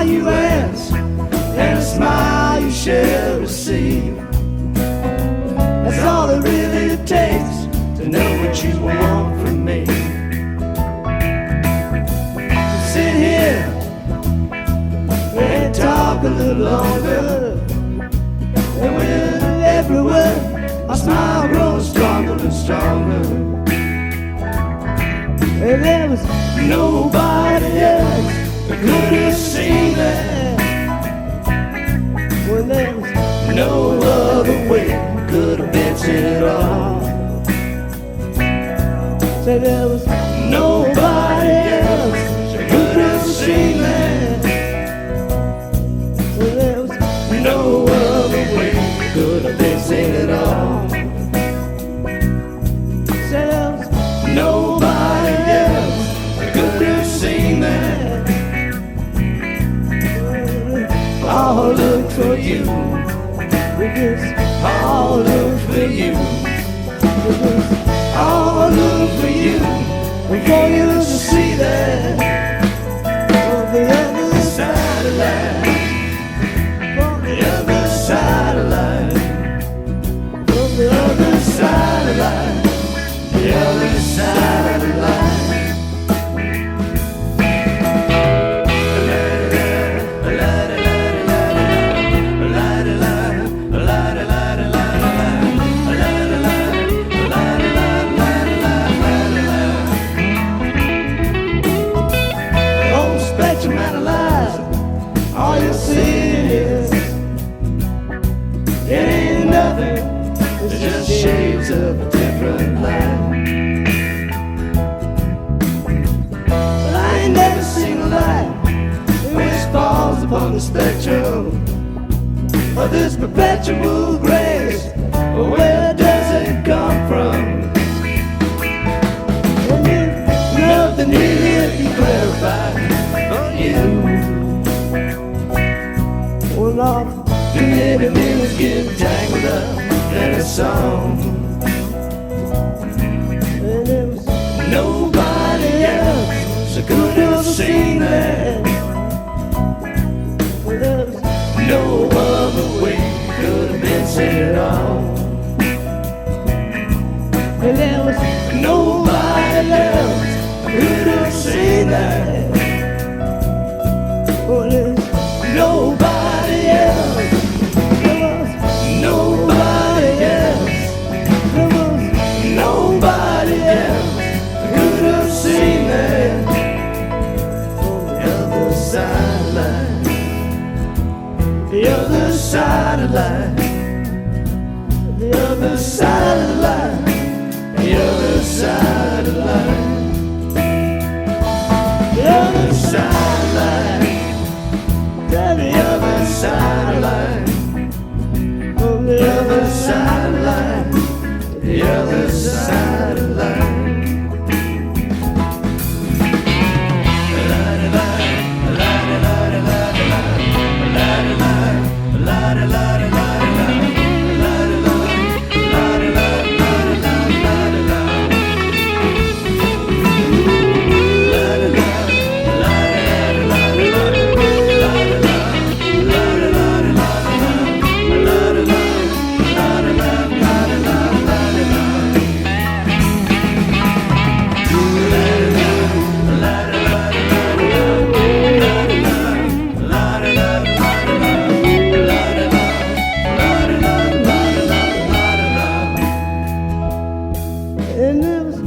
you ask and a smile you shall receive. That's all it really takes to know what you want from me. Sit here and talk a little longer, and with every word my smile grows stronger and stronger. And there was nobody else that could have seen that, when there was no other way could have been seen at all. Say there was nobody else that could have seen that, when there was no other way could have been seen at all. Say there was nobody else that could have seen that. All look for you, all look for you, all look for you, for you to see that on the other side of life, on the other side of life, on the other side of life, the other side of life. All you see is it ain't nothing, it's just shades of a different light. But I ain't never seen a light which falls upon the spectrum of this perpetual grace. Where does it come from? And nothing here can clarify for you. Love, too many minutes get tangled up in a song, and there was nobody else that could have seen that. Well, there was no other way could have been seen at all, and there was nobody else that could have seen that. Well, there's nobody else, there was nobody else, there was nobody else could have seen that on the other side of life, the other side of life, the other side of life, the other side of life, the other side of life. The other side of life, on the other side of life, the other side of life. And there was